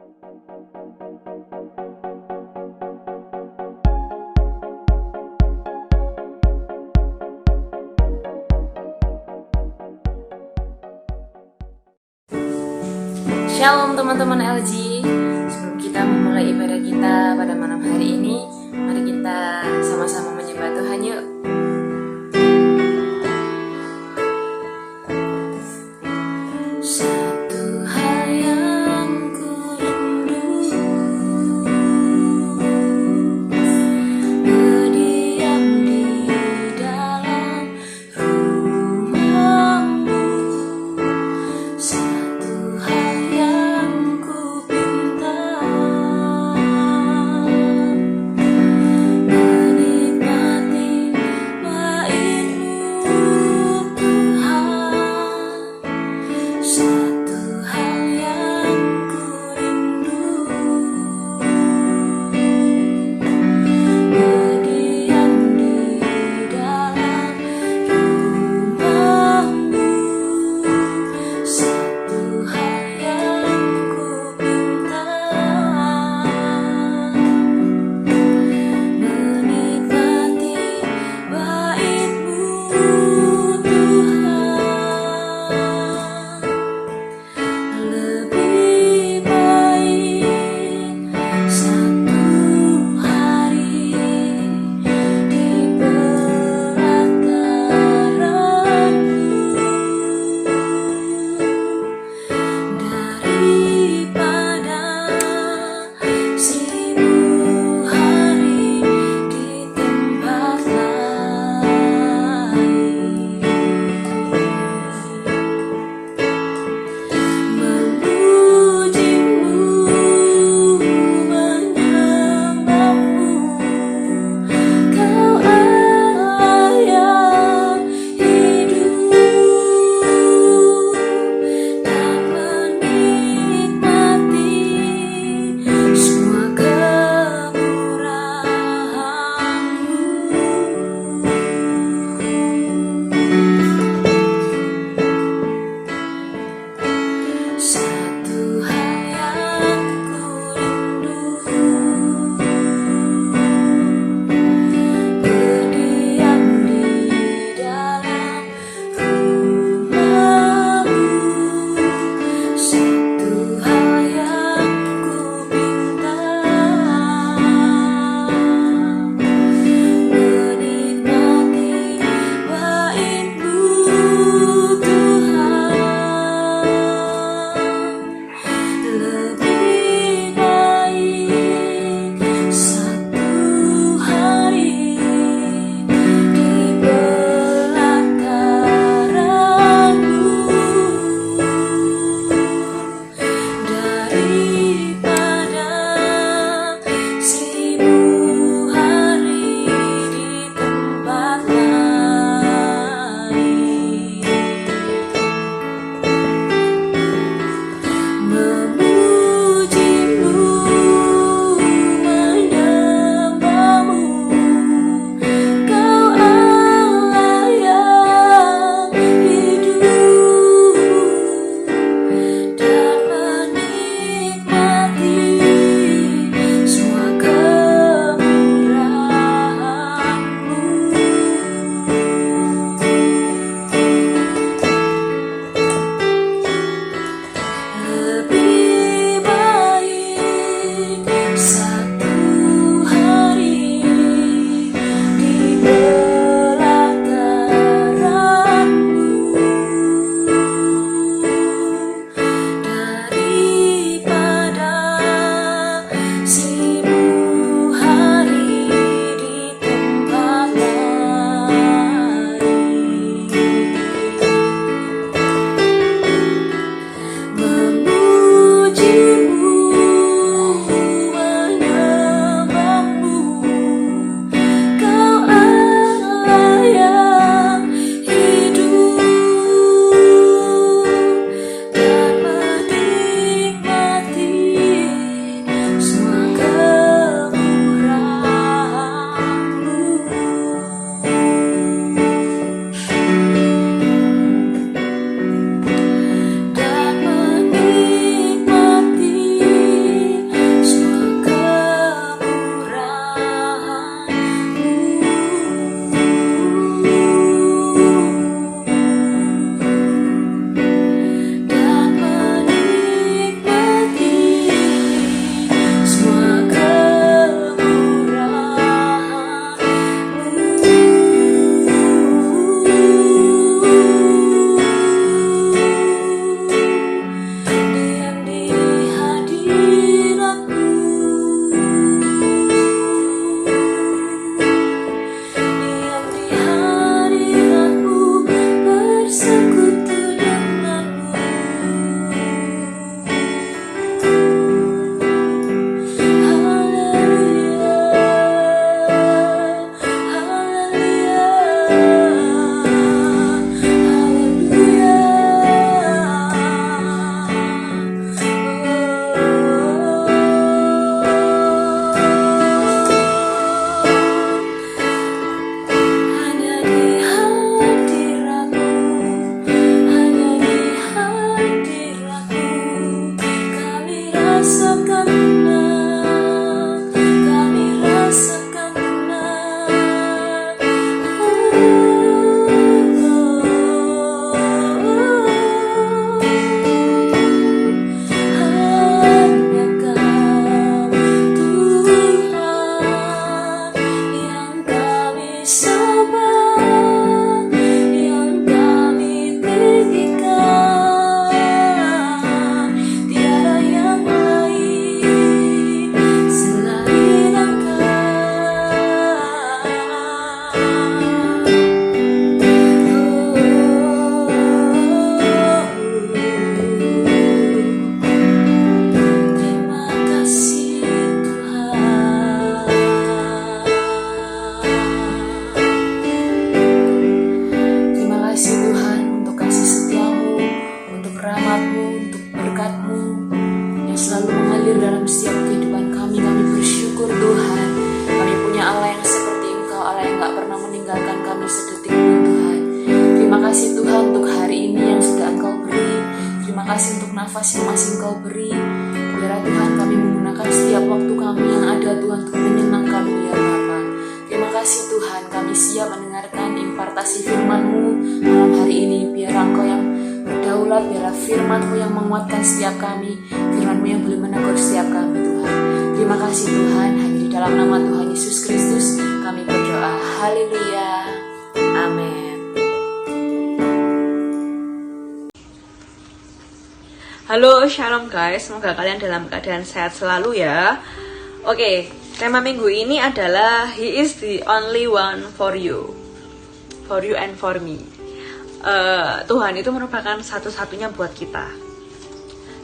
Shalom teman-teman LG. Sebelum kita memulai ibadah kita pada malam hari ini, mari kita sama-sama menyembah Tuhan yuk. Satu hal yang ku rindu, berdiam di dalam rumah-Mu. Satu hal yang ku pinta, menikmati kasih untuk nafas yang masih Engkau beri. Biarlah Tuhan kami menggunakan setiap waktu kami yang ada Tuhan untuk menyenangkan-Mu ya Bapa. Terima kasih Tuhan, kami siap mendengarkan impartasi firman-Mu malam hari ini. Biarlah Engkau yang berdaulat, biarlah firman-Mu yang menguatkan setiap kami, firman-Mu yang boleh menegur setiap kami Tuhan. Terima kasih Tuhan, hanya di dalam nama Tuhan Yesus Kristus kami berdoa. Haleluya. Amin. Halo, shalom guys, semoga kalian dalam keadaan sehat selalu ya. Oke, tema minggu ini adalah He is the only one for you and for me. Tuhan itu merupakan satu-satunya buat kita,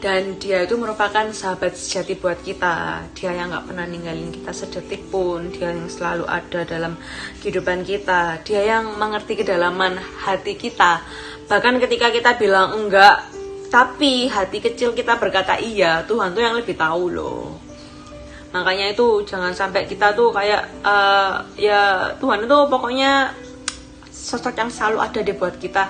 dan Dia itu merupakan sahabat sejati buat kita. Dia yang gak pernah ninggalin kita sedetik pun. Dia yang selalu ada dalam kehidupan kita. Dia yang mengerti kedalaman hati kita. Bahkan ketika kita bilang enggak, tapi hati kecil kita berkata iya, Tuhan tuh yang lebih tahu loh. Makanya itu jangan sampai kita tuh kayak ya Tuhan itu pokoknya sosok yang selalu ada di buat kita.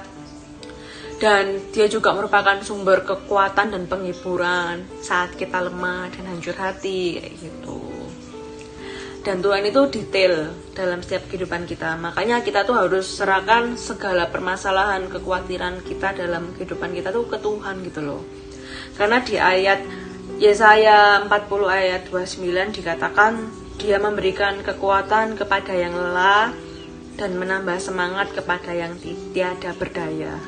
Dan Dia juga merupakan sumber kekuatan dan penghiburan saat kita lemah dan hancur hati kayak gitu. Dan Tuhan itu detail dalam setiap kehidupan kita. Makanya kita tuh harus serahkan segala permasalahan, kekhawatiran kita dalam kehidupan kita tuh ke Tuhan gitu loh. Karena di ayat Yesaya 40 ayat 29 dikatakan Dia memberikan kekuatan kepada yang lelah dan menambah semangat kepada yang tiada berdaya.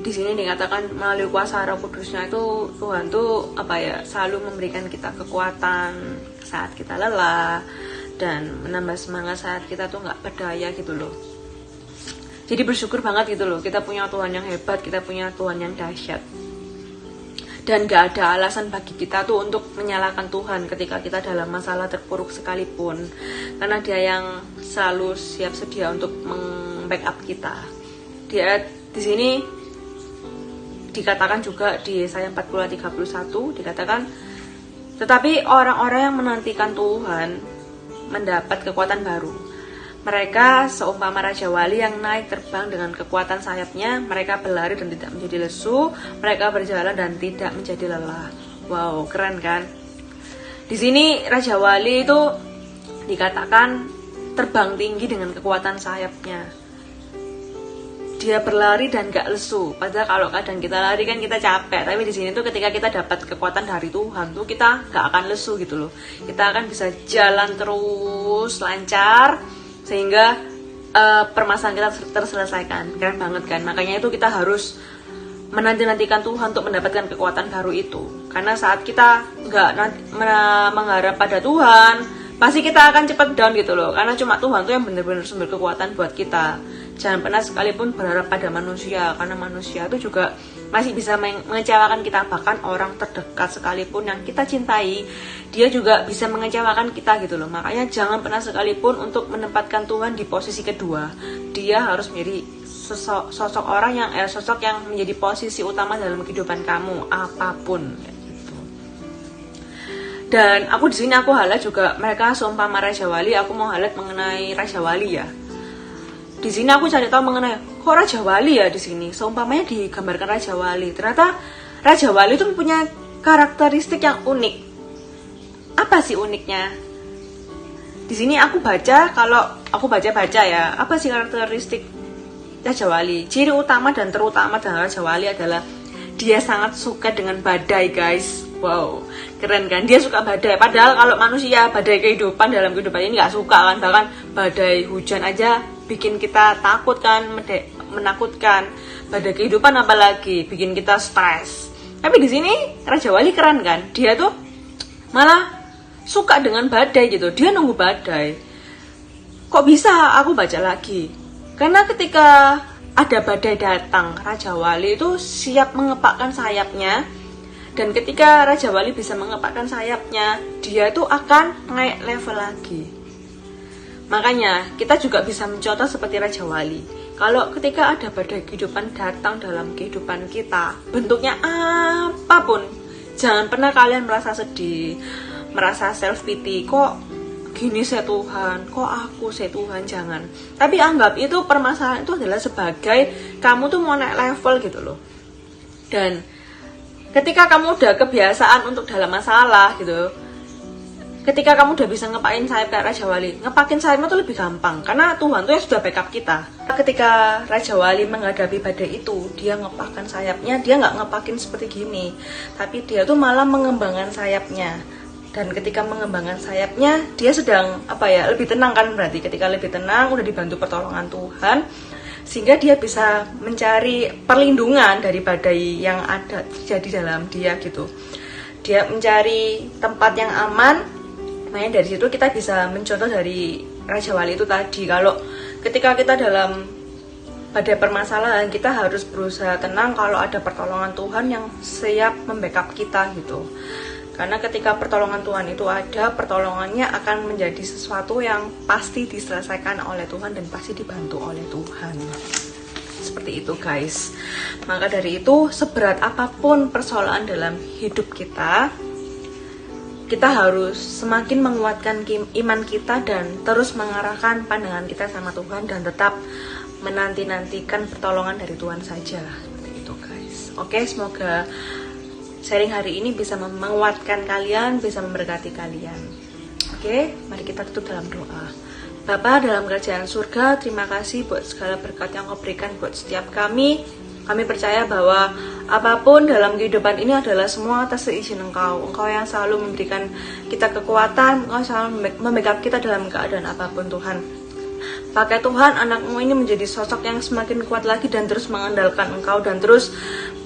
Di sini dikatakan melalui kuasa Roh Kudusnya itu Tuhan tuh selalu memberikan kita kekuatan saat kita lelah dan menambah semangat saat kita tuh nggak berdaya gitu loh. Jadi bersyukur banget gitu loh, kita punya Tuhan yang hebat, kita punya Tuhan yang dahsyat. Dan gak ada alasan bagi kita tuh untuk menyalahkan Tuhan ketika kita dalam masalah terpuruk sekalipun, karena Dia yang selalu siap sedia untuk membackup kita. Di sini dikatakan juga di Yesaya 40:31 dikatakan, tetapi orang-orang yang menantikan Tuhan mendapat kekuatan baru. Mereka seumpama Raja Wali yang naik terbang dengan kekuatan sayapnya. Mereka berlari dan tidak menjadi lesu. Mereka berjalan dan tidak menjadi lelah. Wow, keren kan? Di sini Raja Wali itu dikatakan terbang tinggi dengan kekuatan sayapnya. Dia berlari dan gak lesu. Padahal kalau kadang kita lari kan kita capek. Tapi di sini tuh ketika kita dapat kekuatan dari Tuhan tuh kita gak akan lesu gitu loh. Kita akan bisa jalan terus lancar sehingga permasalahan kita terselesaikan. Keren banget kan? Makanya itu kita harus menanti-nantikan Tuhan untuk mendapatkan kekuatan baru itu. Karena saat kita gak mengharap pada Tuhan, pasti kita akan cepat down gitu loh. Karena cuma Tuhan tuh yang benar-benar sumber kekuatan buat kita. Jangan pernah sekalipun berharap pada manusia, karena manusia itu juga masih bisa mengecewakan kita. Bahkan orang terdekat sekalipun yang kita cintai, dia juga bisa mengecewakan kita gitu loh. Makanya jangan pernah sekalipun untuk menempatkan Tuhan di posisi kedua. Dia harus menjadi sosok orang yang sosok yang menjadi posisi utama dalam kehidupan kamu apapun gitu. Dan aku di sini aku highlight juga mereka seumpama Raja Wali. Aku mau highlight mengenai Raja Wali ya. Di sini aku cari tahu mengenai Raja Wali ya di sini. Seumpamanya digambarkan Raja Wali. Ternyata Raja Wali itu punya karakteristik yang unik. Apa sih uniknya? Di sini aku baca, kalau aku baca ya, apa sih karakteristik Raja Wali? Ciri utama dan terutama dari Raja Wali adalah dia sangat suka dengan badai, guys. Wow, keren kan? Dia suka badai. Padahal kalau manusia, badai kehidupan dalam kehidupan ini nggak suka kan. Bahkan badai hujan aja bikin kita takut kan, menakutkan. Badai kehidupan apalagi bikin kita stres. Tapi di sini Raja Wali keren kan? Dia tuh malah suka dengan badai gitu. Dia nunggu badai. Kok bisa? Aku baca lagi. Karena ketika ada badai datang, Raja Wali itu siap mengepakkan sayapnya. Dan ketika Raja Wali bisa mengepakkan sayapnya, dia itu akan naik level lagi. Makanya kita juga bisa mencontoh seperti Raja Wali. Kalau ketika ada badai kehidupan datang dalam kehidupan kita, bentuknya apapun, jangan pernah kalian merasa sedih, merasa self pity, kok gini saya Tuhan, kok aku saya Tuhan, jangan. Tapi anggap itu permasalahan itu adalah sebagai kamu tuh mau naik level gitu loh. Dan ketika kamu udah kebiasaan untuk dalam masalah gitu, ketika kamu udah bisa ngepakin sayap kayak Raja Wali, ngepakin sayapnya tuh lebih gampang karena Tuhan tuh ya sudah backup kita. Ketika Raja Wali menghadapi badai itu, dia ngepakkan sayapnya, dia nggak ngepakin seperti gini, tapi dia tuh malah mengembangkan sayapnya. Dan ketika mengembangkan sayapnya, dia sedang lebih tenang kan, berarti ketika lebih tenang udah dibantu pertolongan Tuhan, sehingga dia bisa mencari perlindungan dari badai yang ada terjadi dalam dia gitu. Dia mencari tempat yang aman. Makanya dari situ kita bisa mencontoh dari Raja Wali itu tadi. Kalau ketika kita dalam badai permasalahan, kita harus berusaha tenang kalau ada pertolongan Tuhan yang siap membackup kita gitu. Karena ketika pertolongan Tuhan itu ada, pertolongannya akan menjadi sesuatu yang pasti diselesaikan oleh Tuhan dan pasti dibantu oleh Tuhan. Seperti itu guys. Maka dari itu, seberat apapun persoalan dalam hidup kita harus semakin menguatkan iman kita dan terus mengarahkan pandangan kita sama Tuhan dan tetap menanti-nantikan pertolongan dari Tuhan saja. Seperti itu guys. Oke, semoga sharing hari ini bisa menguatkan kalian, bisa memberkati kalian. Oke, mari kita tutup dalam doa. Bapa dalam kerajaan surga, terima kasih buat segala berkat yang Kau berikan buat setiap kami. Kami percaya bahwa apapun dalam kehidupan ini adalah semua atas seizin Engkau. Engkau yang selalu memberikan kita kekuatan, Engkau selalu membackup kita dalam keadaan apapun Tuhan. Pakai Tuhan, anak-Mu ini menjadi sosok yang semakin kuat lagi dan terus mengandalkan Engkau dan terus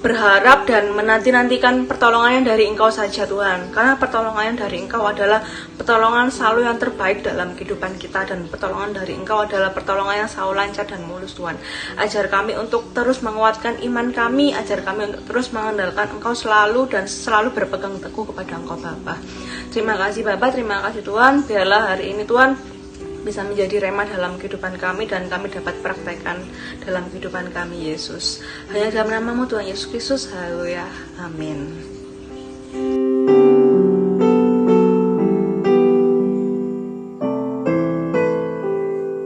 berharap dan menanti-nantikan pertolongan dari Engkau saja Tuhan. Karena pertolongan dari Engkau adalah pertolongan selalu yang terbaik dalam kehidupan kita, dan pertolongan dari Engkau adalah pertolongan yang selalu lancar dan mulus Tuhan. Ajar kami untuk terus menguatkan iman kami, ajar kami untuk terus mengandalkan Engkau selalu dan selalu berpegang teguh kepada Engkau Bapa. Terima kasih Bapa, terima kasih Tuhan. Biarlah hari ini Tuhan bisa menjadi rema dalam kehidupan kami dan kami dapat praktekkan dalam kehidupan kami Yesus. Hanya dalam nama-Mu Tuhan Yesus Kristus, haleluya, amin.